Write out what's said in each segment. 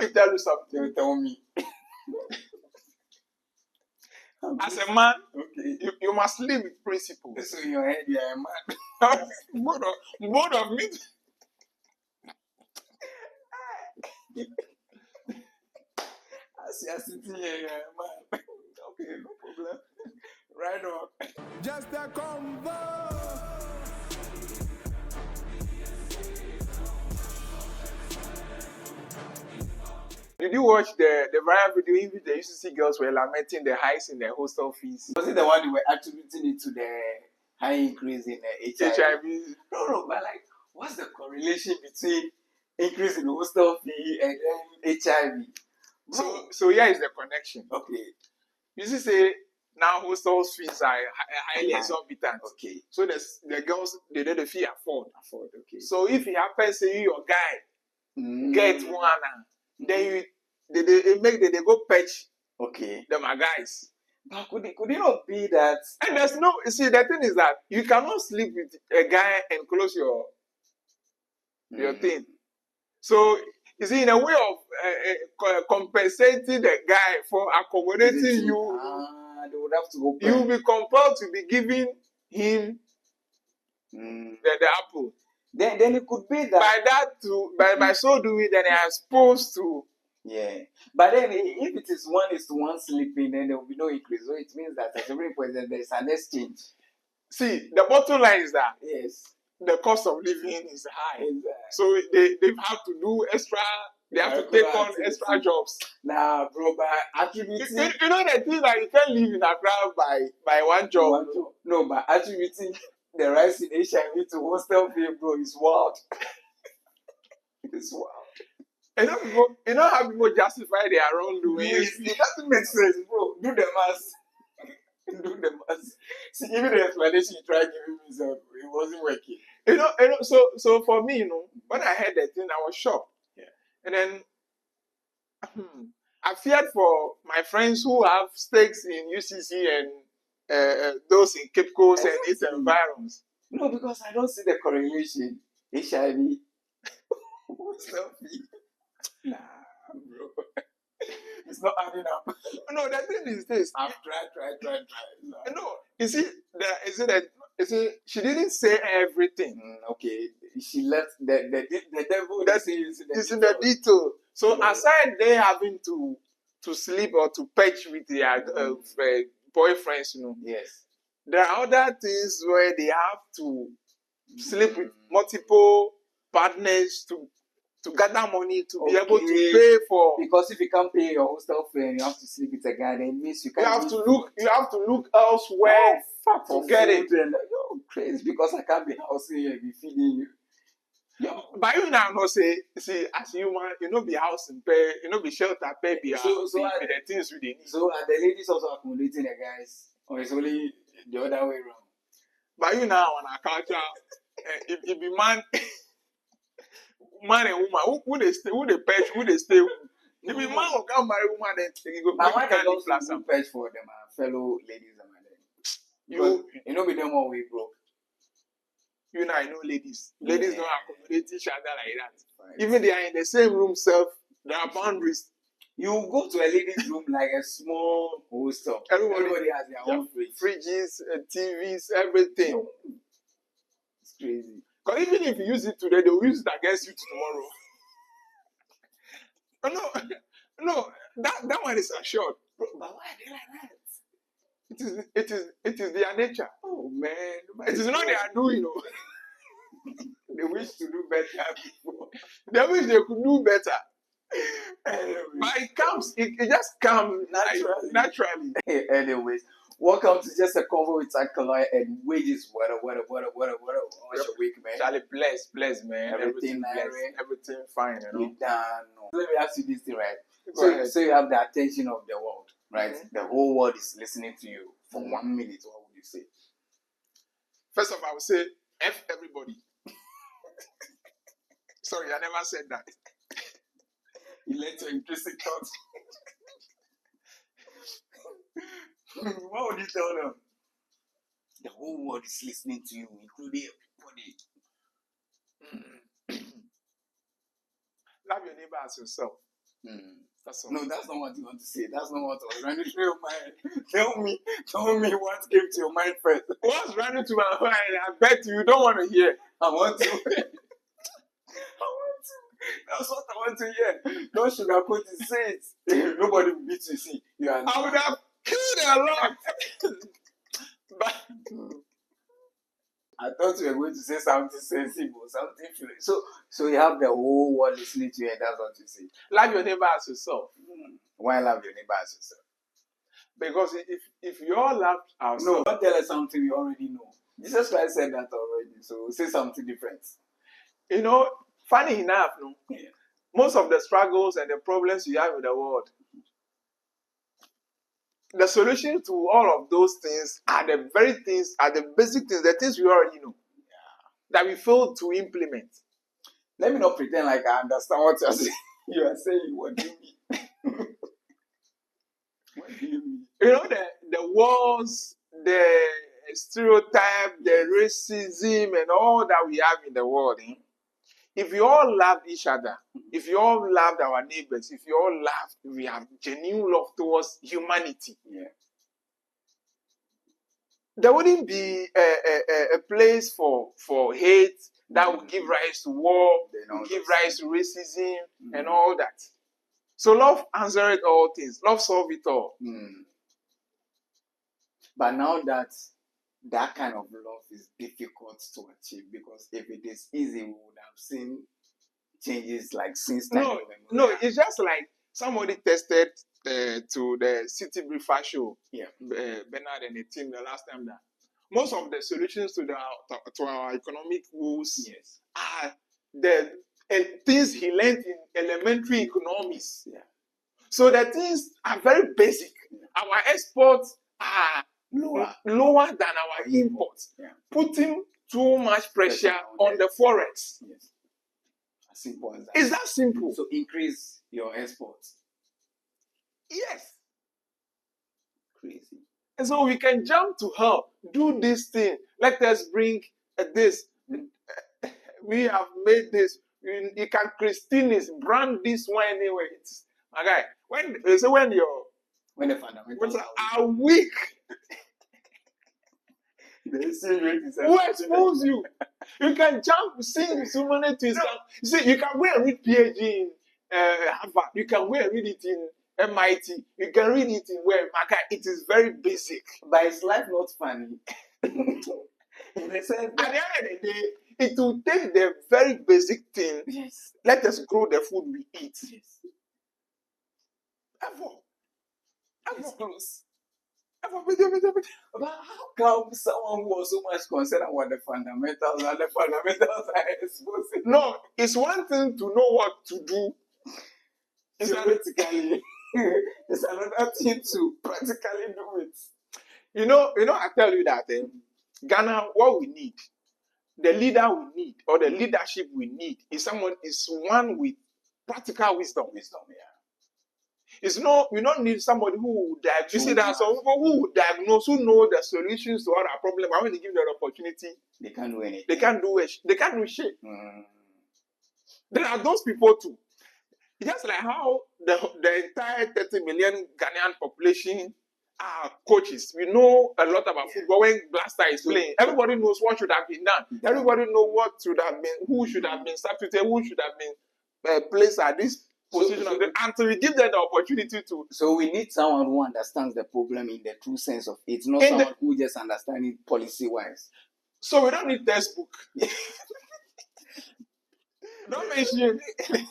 me tell you something. You tell me. As a man, Okay. you must live with principles. So in your head, you are a man. both of me. As you are sitting here, you are a man. Okay, no problem. Right on. Just a convo. Did you watch the viral video in which the UCC girls were lamenting the highs in their hostel fees? Was it the one you were attributing it to the high increase in HIV? HIV. No, but like, what's the correlation between increase in hostel fee and HIV? So here is the connection. Okay. You see, say now hostel fees are highly exorbitant. Okay. So the girls they don't the fee afford. Okay. So if it happens, say your guy get one, then they go patch. Okay. Them are guys. But could it not be that? And there's no, you see, the thing is that you cannot sleep with a guy and close your thing. So, you see, in a way of compensating the guy for accommodating you, they would have to go back. you will be compelled to be giving him the apple. Then it could be that by so doing, then they are supposed to. Yeah, but then if it is 1:1 sleeping, then there will be no increase. So it means that at every point there is an exchange. See, the bottom line is that the cost of living is high. Exactly. So they have to do extra. They have to take on extra jobs. Nah, bro, but attributing. You know the thing that you can't live in Accra by one job. No, but attributing the rise in HIV to hostel fee, bro, is wild. It's wild. You know how people justify their wrongdoing. It doesn't make sense, bro. Do the math. Do the math. See, even the explanation you tried giving me, it wasn't working. You know. So for me, when I heard that thing, I was shocked. Yeah. And then I feared for my friends who have stakes in UCC and those in Cape Coast and its environs. No, because I don't see the correlation. HIV. Hostel fee. Nah, bro. It's not adding up. No, the thing is this. I've tried. No, you see, she didn't say everything. Okay, she left the devil. It's in the detail. So aside they having to sleep or to patch with their boyfriends, Yes. there are other things where they have to sleep with multiple partners to gather money to be able to pay for. Because if you can't pay your hostel fee and you have to sleep with a guy, then it means you can't. You have to look elsewhere to get it. Crazy, because I can't be housing you and be feeding you. But you now know see as human, be house and pay, be shelter pay, be the things we need. So are the ladies also accommodating the guys, or it's only the other way around? But you now on our culture, if be man and woman, who they stay, who they pay, who they stay. If be man who can marry woman, then you go. Now why they also do pay for them fellow ladies and you know be them all way broke. I know ladies. Ladies don't accommodate each other like that. Right. Even they are in the same room, there are boundaries. You go to a ladies' room like a small hostel. Everybody has their own fridges, TVs, everything. It's crazy. Because even if you use it today, they will use it against you tomorrow. No, that one is assured. But why are they like that? It is their nature. Oh man, it is not their doing. They wish to do better before. They wish they could do better. But it just comes naturally. Anyways, welcome to Just a Convo with Akaloy and Wages. What what's your week, man? Charlie, bless, man. Everything fine, You done. Let me ask you this thing, right? So you have the attention of the world, right? Mm-hmm. The whole world is listening to you for 1 minute. What would you say? First of all, I would say F everybody. Sorry, I never said that. You let your implicit thoughts. What would you tell them? The whole world is listening to you, including everybody. Love your neighbor as yourself. That's all. No, that's not what you want to say. That's not what was running through your mind. Tell me what came to your mind first. What's running to my mind? I bet you don't want to hear. I want to. I want to. That's what I want to hear. Don't sugarcoat it. Say it. Nobody will beat you. See, you are. I would have killed a lot. But I thought you were going to say something sensible, something feeling. So you have the whole world listening to you, and that's what you say. love your neighbor as yourself. Why love your neighbor as yourself? Because if you all love No, ourselves, don't tell us something we already know. Jesus Christ said that already, so say something different. you know, funny enough, no, Yeah. most of the struggles and the problems you have in the world, the solution to all of those things are the very things, are the basic things, the things we already know, that we fail to implement. Let me not pretend like I understand what you're saying. You are saying, what do you mean? What do you mean? You know, the wars, the stereotype, the racism, and all that we have in the world. If we all loved each other, if we all loved our neighbors, if we all loved, we have genuine love towards humanity, Yeah. there wouldn't be a place for hate that would give rise to war, all give those rise to racism, and all that. So love answers all things. Love solves it all. But now that kind of love is difficult to achieve, because if it is easy, we would have seen changes like since time. No, it's just like somebody tested to the City Breakfast show, Bernard and the team the last time, that most of the solutions to our economic woes are the things he learned in elementary economics. Yeah. So the things are very basic. Our exports are lower than our imports, putting too much pressure on the forex. Yes. As simple as that. It's that simple. So increase your exports. Yes. Crazy. And so we can jump to her, do this thing. Let us bring this. We have made this. You can Christinis brand this one anyway. Okay. When the fundamentals are weak, the exchange rate is who expose you? You can jump, sing so many things. You see, you can go and read PhD in Harvard. You can go and read it in MIT. You can read it in where it is very basic. But is life not funny? At the end of the day, it will take the very basic thing. Yes. Let us grow the food we eat. Yes. Close. But how come someone who was so much concerned about the fundamentals and the fundamentals are exposing? No, it's one thing to know what to do. Theoretically, it's another thing to practically do it. You know, I tell you that Ghana, what we need, the leader we need, or the leadership we need, is one with practical wisdom. We don't need somebody who will diagnose. You see, there are some people who will diagnose, who know the solutions to all our problems. And when they give them the opportunity, they can't do anything. They can't do shit. There are those people too. Just like how the entire 30 million Ghanaian population are coaches. We know a lot about football. When Blaster is playing, everybody knows what should have been done. Everybody knows what should have been, who should have been substituted, who should have been placed at this position. Until we give them the opportunity to. So we need someone who understands the problem in the true sense of it, not someone who just understands it policy-wise. So we don't need textbook. Don't mention it.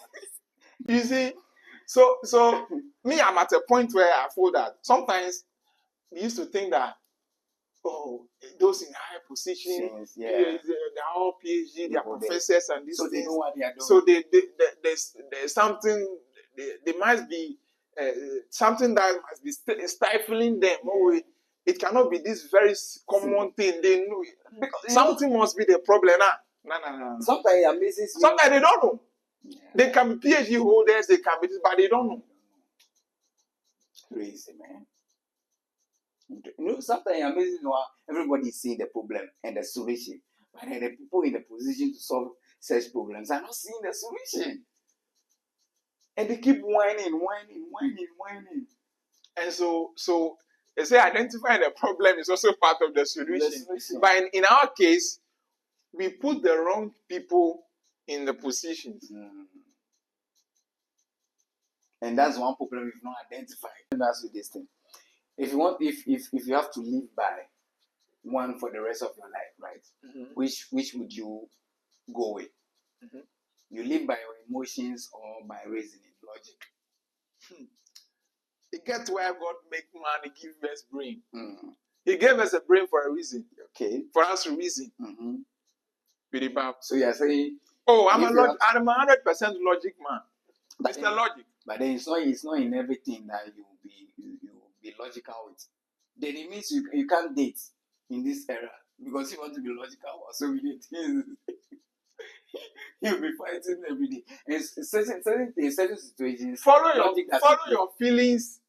You see, so me, I'm at a point where I feel that sometimes we used to think that, those in high positions, they're all PhD, they're professors, and these so things. They know what they are doing. So there's something, there must be something that must be stifling them. It cannot be this very common thing. They know it. Because something must be the problem. No. Sometimes it amazes me. Sometimes they don't know. Yeah. They can be PhD holders, they can be this, but they don't know. Crazy, man. Sometimes it amazes me how everybody sees the problem and the solution, but then the people in the position to solve such problems are not seeing the solution. And they keep whining. And so they say identifying the problem is also part of the solution. But in our case, we put the wrong people in the positions. And that's one problem we've not identified. That's with this thing. If you have to live by one for the rest of your life, right? Which would you go with? You live by your emotions or by reasoning, logic? It gets where God make man, he give us brain. He gave us a brain for a reason. Okay. For us to reason. With the Bible. So you are saying, I'm a 100% logic man. It's the logic. But then it's not in everything that you will be logical with. Then it means you can't date in this era because you want to be logical about so many things. You'll be fighting every day. And certain things, certain situations. Follow your feelings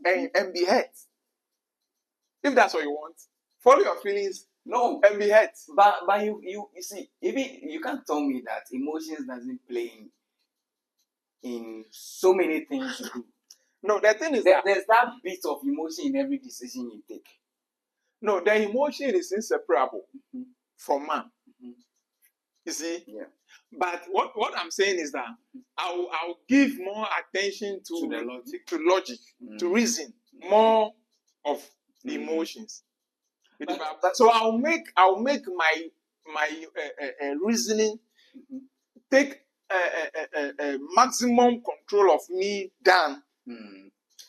and be hurt. If that's what you want, follow your feelings. No, and be hurt. But you see, even you can't tell me that emotions doesn't play in so many things you do. No, the thing is there's that bit of emotion in every decision you take. No, the emotion is inseparable from man. You see? Yeah. But what I'm saying is that I'll give more attention to the logic, to reason, more of the emotions. So I'll make my reasoning take maximum control of me than.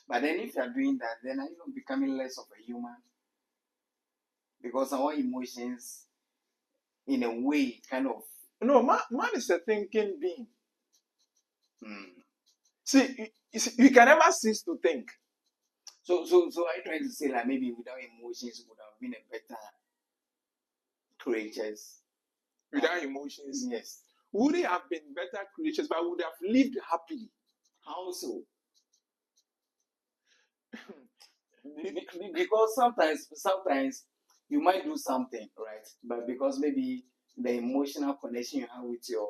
But then if you are doing that, then are you not becoming less of a human? Because our emotions, in a way, kind of. No, man is a thinking being. See, you can never cease to think. So are you trying to say like maybe without emotions would have been a better creatures? Without emotions? Yes. Would they have been better creatures, but would have lived happily? How so? Because sometimes you might do something, right? But because maybe the emotional connection you have with your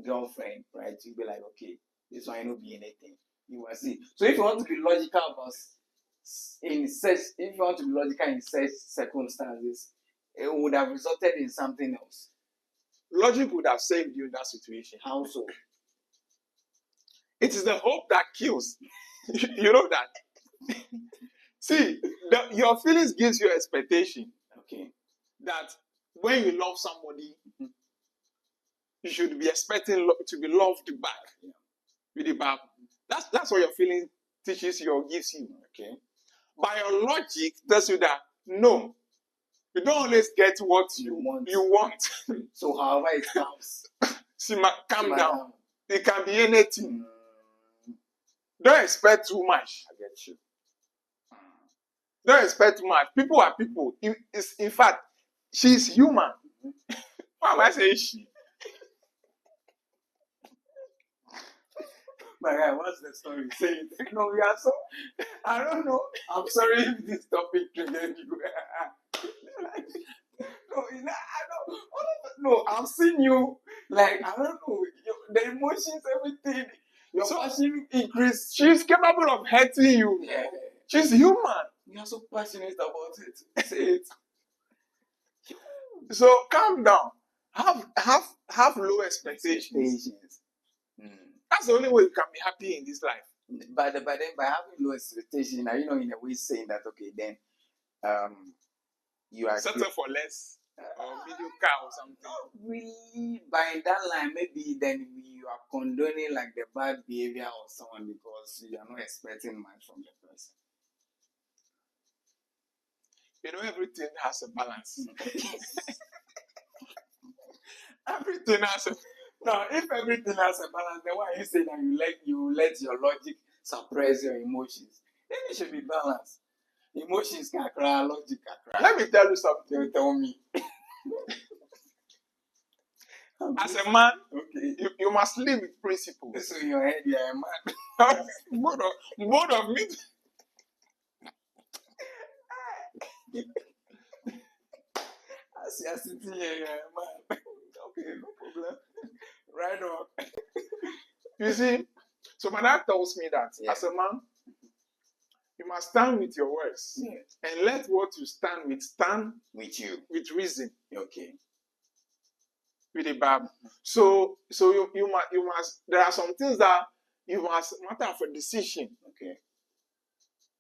girlfriend, right? You'll be like, okay, this one will be anything. You will see. So if you want to be logical about if you want to be logical in such circumstances, it would have resulted in something else. Logic would have saved you in that situation. How so? It is the hope that kills. You know that. See, your feelings gives you expectation. Okay. That when you love somebody, you should be expecting to be loved back. Yeah. With the Bible. That's what your feeling teaches you or gives you. Okay. By your logic tells you that no, you don't always get what you want. So however it comes. Calm down. It can be anything. Don't expect too much. I get you. Don't expect too much. People are people. In fact, she's human. Why am I saying she? My guy, what's the story? Say it. No, we are so. I don't know. I'm sorry if this topic triggered you. No, I've seen you. Like, I don't know. The emotions, everything. Your passion increase. She's capable of hurting you. Yeah. She's human. You are so passionate about it. Say it. So calm down. Have low expectations. That's the only way you can be happy in this life. But then by having low expectation, are you know in a way saying that okay then you are settle for less or mediocre or something? Not really. By that line, maybe then you are condoning like the bad behavior of someone because you are not expecting much from the person. You know, everything has a balance. Everything has a. Now, if everything has a balance, then why you say that you let your logic suppress your emotions? Then it should be balanced. Emotions can cry, logic can cry. Let me tell you something. You tell me. As a man, okay, you must live with principles. So in your head, you are a man. both of me. As you are sitting here, you are a man. Okay, no problem. Right on. You see, So my dad tells me that Yeah. as a man, you must stand with your words Yeah. and let what you stand With you. with reason, Okay. with the Bible. So you must there are some things that you must matter of a decision. Okay.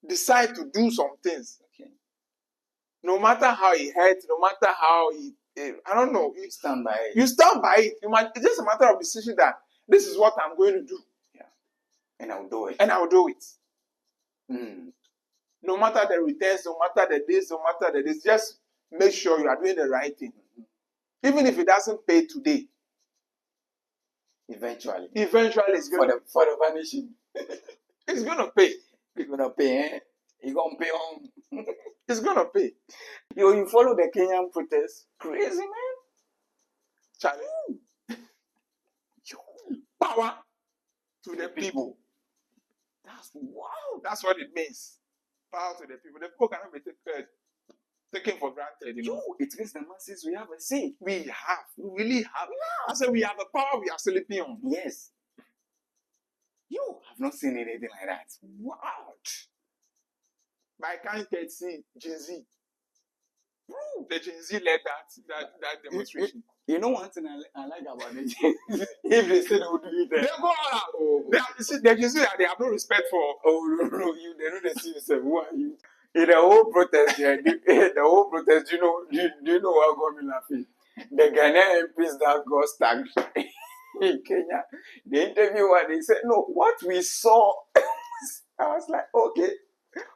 Decide to do some things. Okay. No matter how it hurts, no matter how I don't know. You stand by it. You stand by it. It's just a matter of decision that this is what I'm going to do. Yeah. And I'll do it. And I'll do it. Mm. No matter the returns, no matter the days, no matter the days, just make sure you are doing the right thing. Even if it doesn't pay today. Eventually It's for going the vanishing. it's gonna pay. You're gonna pay, eh? You're gonna pay on. It's gonna pay. You follow the Kenyan protest. Crazy, man. Charlie. Power to the people. That's wow. That's what it means. Power to the people. The people cannot be taken for granted. You know? It means the masses we have a say. We really have. I said we have the power we are sleeping on. Yes. I've not seen anything like that. Wow. But I can't see Gen Z. The Gen Z led that demonstration. You know one thing I like about it? If they say they would do it, They go all out. You see, the Gen Z, they have no respect for. Oh no, they know they see yourself. Who are you? In the whole protest, do you know what got me laughing? The Ghanaian MPs that got stuck in Kenya, the interview one, they said, no, what we saw, I was like,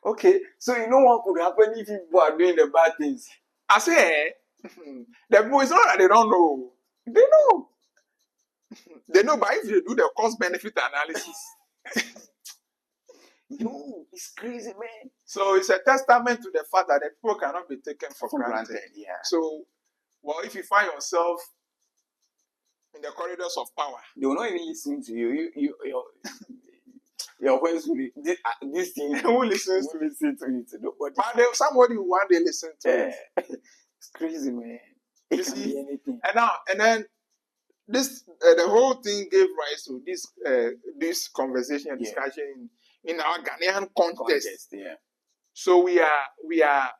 okay, so you know what could happen if people are doing the bad things? I say, the boys know that they don't know. They know. They know, but if you do the cost-benefit analysis, It's crazy, man. so it's a testament to the fact that the people cannot be taken for granted. Yeah. So, well, if you find yourself in the corridors of power, They will not even listen to you. Your voice will be this thing. who listens Who listen to it? Nobody. but somebody will one day listen to it. It's crazy, man. You It can see? be anything. And then this the whole thing gave rise to this conversation and Yeah. discussion in our Ghanaian context. Yeah. So we are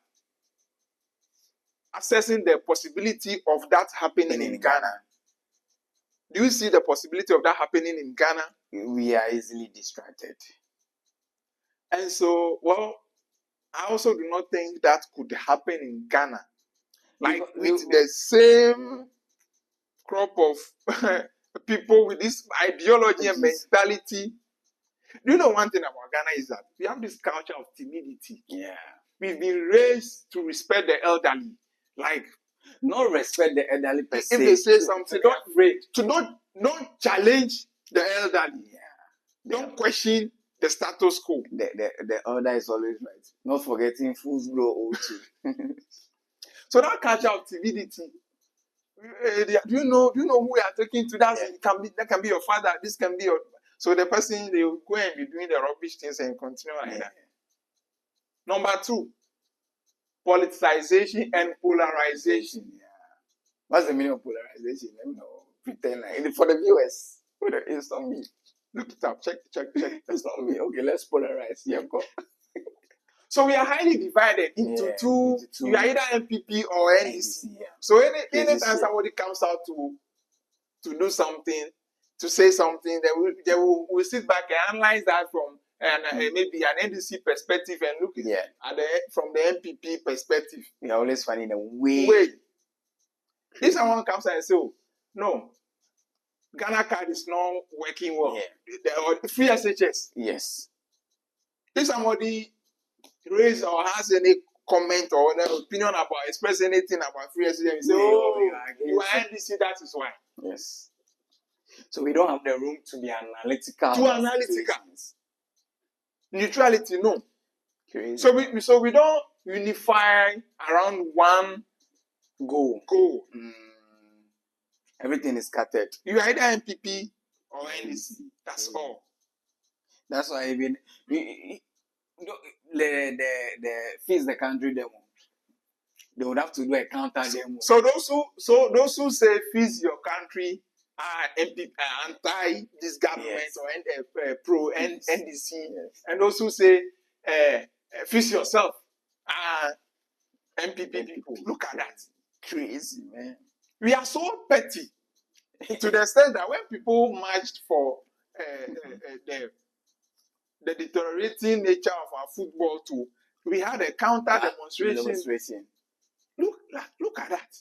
assessing the possibility of that happening in Ghana. Do you see the possibility of that happening in Ghana? We are easily distracted. And so, well, I also do not think that could happen in Ghana. Like with the same crop of people with this ideology and mentality. Do you know one thing about Ghana is that we have this culture of timidity. Yeah. We've been raised to respect the elderly. Like, Not respect the elderly per se. if they say something, Don't afraid. don't challenge the elderly. Yeah. Don't question the status quo. The elder is always right. Not forgetting fools grow old too. So that culture of timidity. Do you know who we are talking to? That can be your father. This can be your. So the person, they will go and be doing the rubbish things and continue like that. Number 2, politicization and polarization. Yeah. What's the meaning of polarization? Let me know. Pretend like for the viewers. It's not me. Look it up. Check. It's not me. Okay, let's polarize. Yeah, go. So we are highly divided into two. You are either MPP or NDC. Yeah. So anytime somebody comes out to do something, to say something, they will sit back and analyze that from maybe an NDC perspective and look at from the MPP perspective. We are always finding a way. Wait. If someone comes and says, "Oh, no, Ghana card is not working well," or free SHS. Yes. If somebody raise or has any comment or any opinion about express anything about free SHS, you say, you are NDC, that is why. Yes. So we don't have the room to be analytical. Neutrality, no. Crazy. So we don't unify around one goal. Everything is scattered. You are either MPP or NDC. That's all. That's why even the Feeds the Country demo, they would have to do a counter demo. So those who say feeds your country MP, anti this government Yes. or pro Yes. NDC, Yes. and those who say fix yourself. MPP people, look at that. Crazy, man. We are so petty to the extent that when people marched for the deteriorating nature of our football too, we had a counter demonstration. Look at that.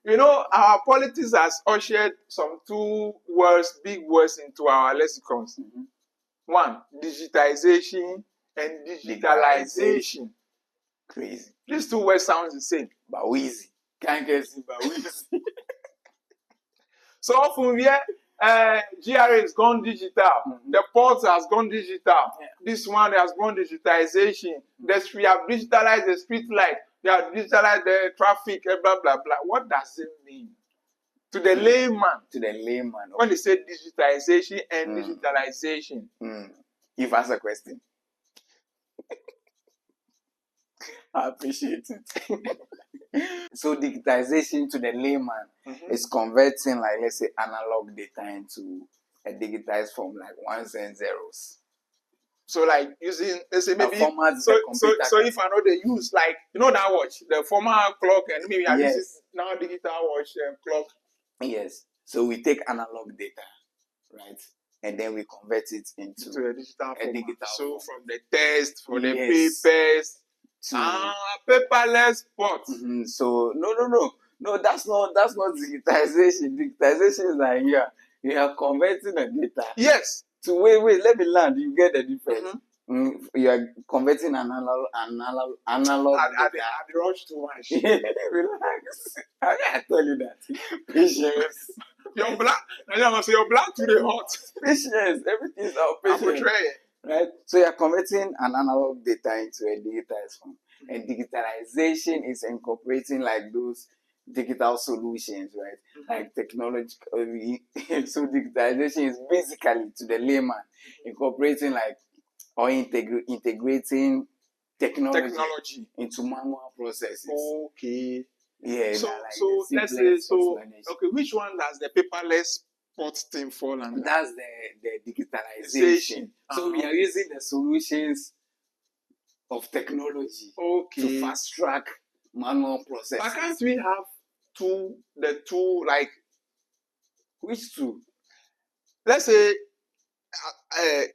You know, our politics has ushered some two words, big words into our lexicons. Mhm. One, digitization and digitalization. Crazy. These two words sound the same. But easy. Can't get it, but easy. So often we hear GRA has gone digital. Mhm. The ports has gone digital. Yeah. This one has gone digitization. We have digitalized the street light. We have digitalized the traffic, blah, blah, blah. What does it mean? To the layman, To the layman. when they say digitization and digitalization. You've asked a question. I appreciate it. So digitization to the layman is converting, like, let's say, analog data into a digitized form, like ones and zeros. So like using, let's say maybe, format so the computer if I know they use, like, you know that watch, the former clock, and maybe I Yes. use now digital watch clock. Yes. So we take analog data, right? And then we convert it into To a digital format. digital So form. from the test, for the Yes. papers, to paperless pot. So no, that's not digitization. Digitization is like you are converting the data Yes. to wait, let me land. You get the difference. You are converting analog At data. the rush too much. Relax. I can't tell you that. Patience. Your blood, I must say your blood to the hot. Patience. Everything is our I'm patience. betraying. Right? So you're converting an analog data into a digitized form. And digitalization is incorporating like those digital solutions, right? Like technologically. So digitalization is basically, to the layman, incorporating like or integrating technology into manual processes. Okay. Yeah. So, like so the let's say, simplest so explanation. okay, which one does the paperless pot thing fall under? That's the digitalization. So we are using the solutions of technology to fast track manual processes. But can't we have the two, like, Which two? let's say,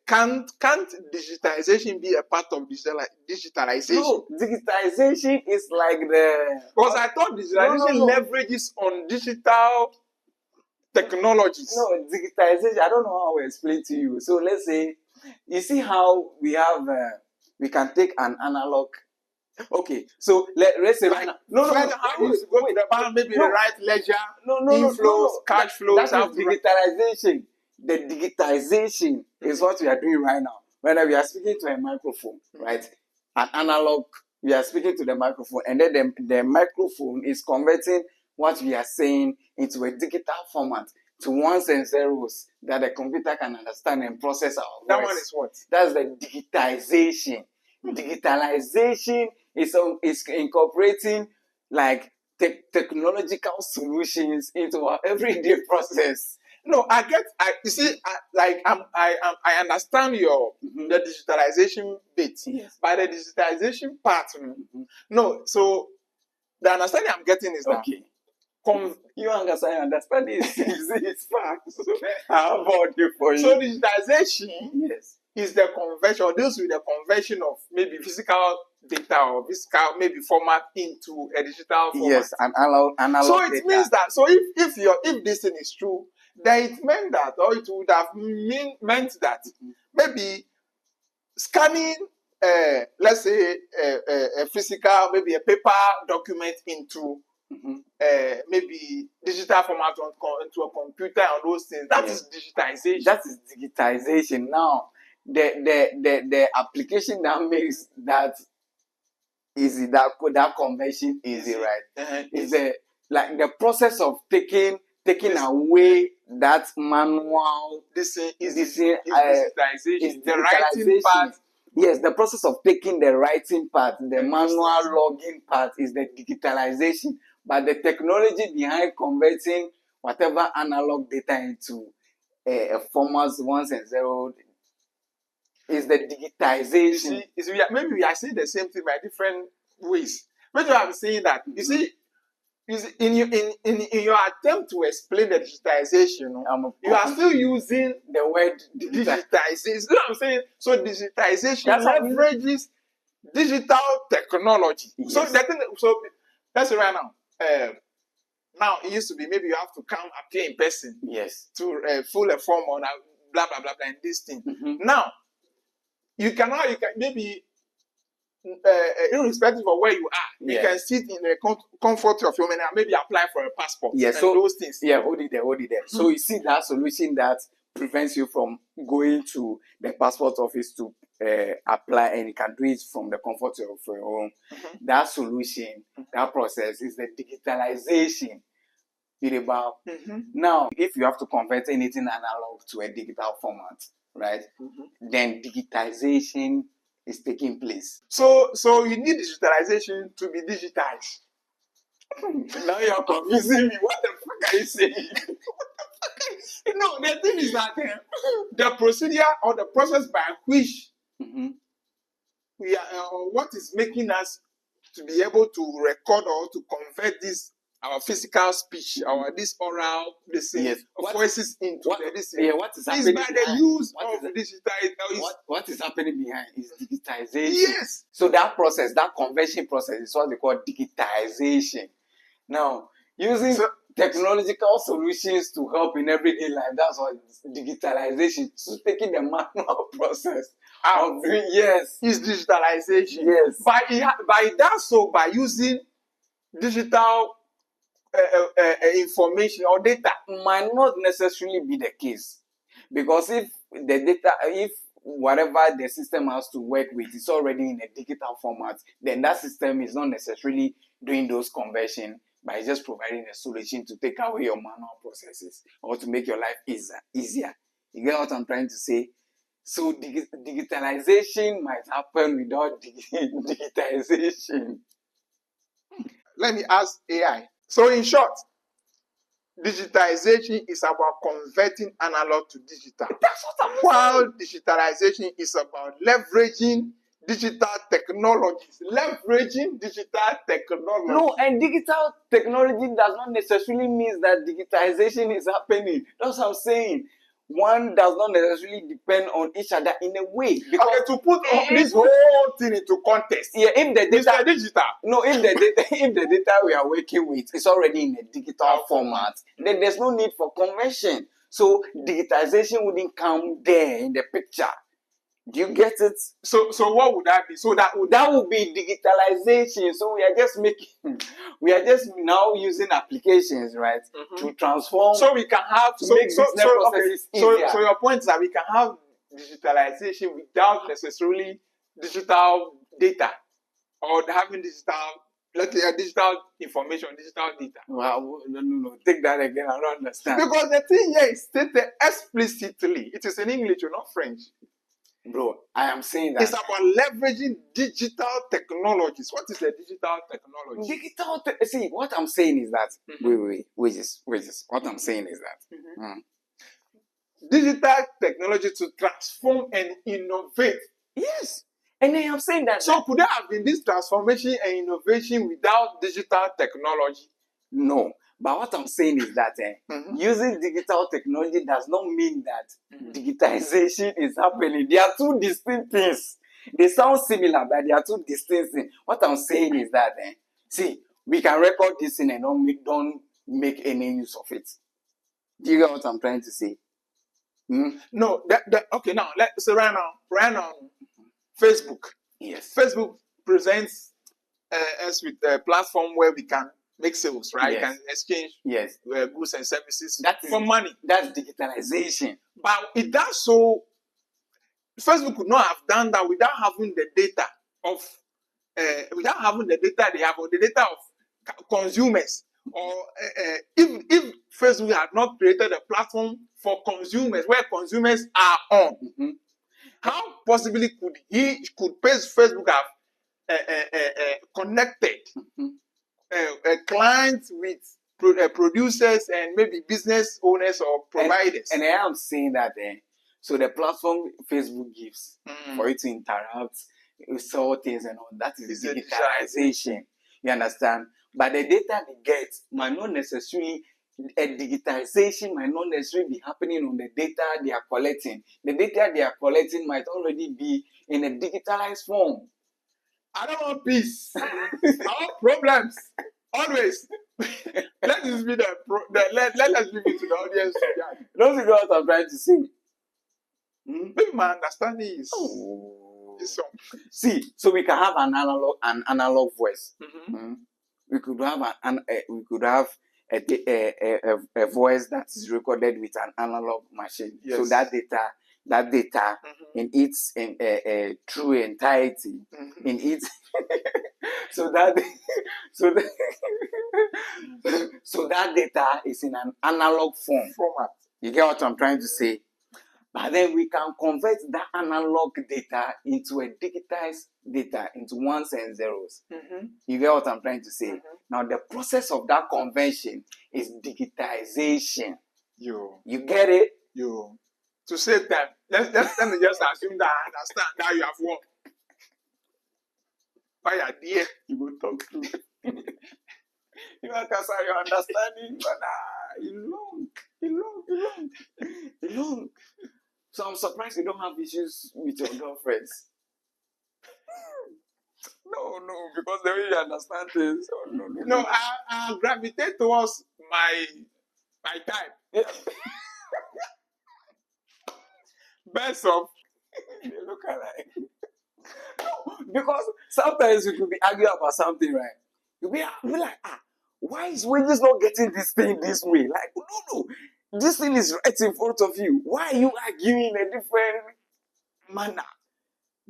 can't digitization be a part of digitalization? No, digitization is like the... Because I thought digitalization leverages on digital technologies. No, digitization, I don't know how to explain to you. So let's say, you see how we have, we can take an analog. Okay, so let's say right now. How you go to the bank, maybe the right ledger, inflows, cash flows. That is digitalization. The digitization is what we are doing right now. When we are speaking to a microphone, right? An analog, we are speaking to the microphone, and then the microphone is converting what we are saying into a digital format to ones and zeros that the computer can understand and process our voice. That one is what? That's the digitization. Digitalization is incorporating like technological solutions into our everyday process. No, you see, I understand the digitalization bit, Yes. but the digitalization part, no. So the understanding I'm getting is that Okay. You understand it's facts. How about you for you? So digitization is the conversion, or deals with the conversion of maybe physical data or physical maybe format into a digital format. Yes, an analog so it data. means that, so if this thing is true, then it meant that, or it would have meant that maybe scanning, let's say, a physical, maybe a paper document into maybe digital format into a computer and those things. That is digitization. That is digitization. Now, the application that makes that easy, that conversion easy, right? Is the process of taking away that manual. This is digitization. The writing part. Yes, the process of taking the writing part, the manual logging part is the digitalization. But the technology behind converting whatever analog data into a format ones and zero is the digitization. You see, maybe we are saying the same thing by different ways. Maybe I'm saying that, you see, in your attempt to explain the digitization, you are still using the word digitization. You know what I'm saying? So digitization That's how leverages digital technology. Yes. So the thing, so let's say right now. Now it used to be maybe you have to come appear in person Yes. to fill a form on blah blah blah blah and this thing. Now you can maybe irrespective of where you are, you can sit in the comfort of your home and maybe apply for a passport. Yes, so those things. Yeah, hold it there. So you see that solution that prevents you from going to the passport office to apply, and you can do it from the comfort of your home. That solution, that process is the digitalization. Now, if you have to convert anything analog to a digital format, right? Then digitization is taking place. So you need digitalization to be digitized. Now you're confusing me. What the fuck are you saying? No, the thing is that the procedure or the process by which we are, what is making us to be able to record or to convert this our physical speech, this oral, voices into this. What is happening by the use of digital. What is happening behind is digitization. Yes. So that process, that conversion process, is what they call digitization. Now, using technological solutions to help in everyday life, that's what digitalization. So taking the manual process of doing, yes, is digitalization. Yes. By that, so by using digital information or data, might not necessarily be the case, because if whatever the system has to work with is already in a digital format, then that system is not necessarily doing those conversions, by just providing a solution to take away your manual processes or to make your life easier. You get what I'm trying to say? So digitalization might happen without digitization. Let me ask AI. So in short, digitization is about converting analog to digital. That's what I'm While digitalization is about leveraging digital technologies. Leveraging digital technology. No, and digital technology does not necessarily mean that digitization is happening. That's what I'm saying. One does not necessarily depend on each other in a way. Because to put this whole thing into context, if the data digital. No, if the data we are working with is already in a digital format, then there's no need for conversion. So digitization wouldn't come there in the picture. Do you get it? So what would that be? So that would be digitalization. So we are just now using applications, right, to transform. So we can have So your point is that we can have digitalization without necessarily digital data or having digital information, digital data. Well, no. Take that again. I don't understand. Because the thing here is stated explicitly. It is in English, not French. Bro, I am saying that it's about leveraging digital technologies. What is a digital technology? See, what I'm saying is that wait. What I'm saying is that digital technology to transform and innovate. Yes, and I am saying that. So could there have been this transformation and innovation without digital technology? No. But what I'm saying is that using digital technology does not mean that digitization is happening. They are two distinct things. They sound similar, but they are two distinct things. What I'm saying is that, see, we can record this in and don't make any use of it. Do you get what I'm trying to say? No, okay, now, let's say right now, Facebook. Yes. Facebook presents us with a platform where we can make sales, right? Yes. You can exchange goods and services for money. That's digitalization. But it does so. Facebook could not have done that without having the data they have, or the data of consumers. Or if Facebook had not created a platform for consumers where consumers are on, how possibly could Facebook have connected clients with producers and maybe business owners or providers. And I am saying that so the platform Facebook gives for you to interact, you saw things and all that is It's a digitalization. You understand? But the data they get might not necessarily a digitization might not necessarily be happening on the data they are collecting. The data they are collecting might already be in a digitalized form. I don't want peace. I want problems. Always. Let this be let us leave it to the audience. Yeah. Don't you know what I'm trying to say? Maybe my understanding is some. See, so we can have an analog voice. Mm-hmm. We could have a voice that is recorded with an analog machine. Yes. So that data in its true entirety, in its so that data is in an analog format. You get what I'm trying to say? But then we can convert that analog data into a digitized data, into ones and zeros. You get what I'm trying to say? Now, the process of that conversion is digitization. You get it? To save time, let me just assume that I understand that you have won. Why are dear? You will talk to you know, because your understanding, but you long. So I'm surprised you don't have issues with your girlfriends. No, because the way you understand things. No, I gravitate towards my type. Best of. They look alike. No, because sometimes you could be arguing about something, right? You'll be like, why is Wages not getting this thing this way? Like, no. This thing is right in front of you. Why are you arguing in a different manner?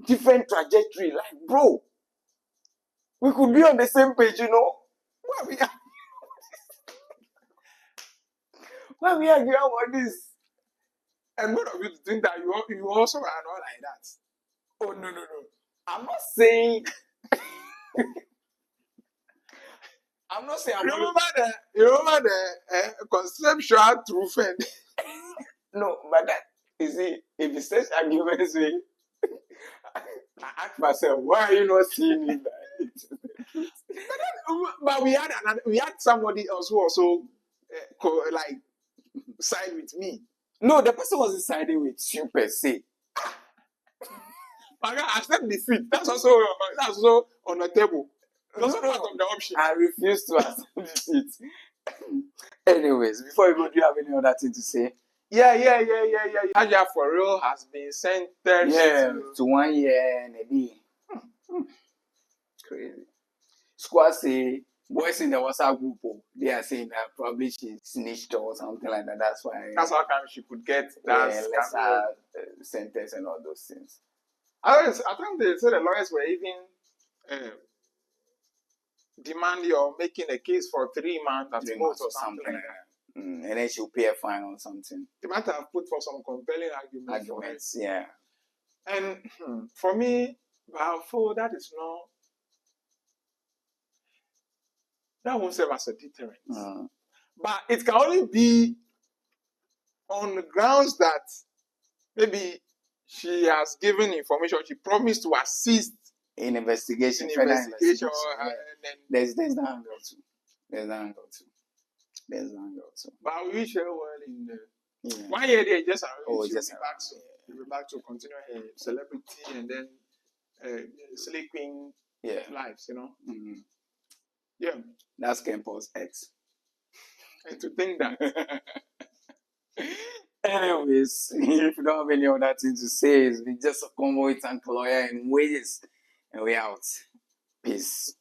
Different trajectory? Like, bro, we could be on the same page, you know? Why we arguing about this? And both of you think that you also are not like that. Oh, no. I'm not saying... You remember the conceptual truth and no, but that you see, if you such arguments with, I ask myself, why are you not seeing it? But we had somebody else who also like side with me. No, the person wasn't siding with you per se. I accept defeat. That's also on the table. That's part of the option. I refuse to accept defeat. Anyways, before you go, do you have any other thing to say? Yeah. Aja for real has been sentenced to 1 year and a day. Crazy. Squad say boys in the WhatsApp group, they are saying that probably she snitched or something like that. That's why. That's how come she could get that lesser sentence and all those things. I think they said the lawyers were even demanding or making a case for 3 months at most or something like that. And then she'll pay a fine or something. They might have put for some compelling arguments. Yeah. And for me, that is not. That won't serve as a deterrent. But it can only be on the grounds that maybe she has given information, she promised to assist in investigation. And then there's the angle too. But we wish her well in the 1 year they just be back to continue her celebrity and then sleeping lives, you know. Yeah. That's Kempo's ex. And to think that. Anyways, if you don't have any other thing to say, it's been just a convo with Uncle Lawyer and Wages. And we out. Peace.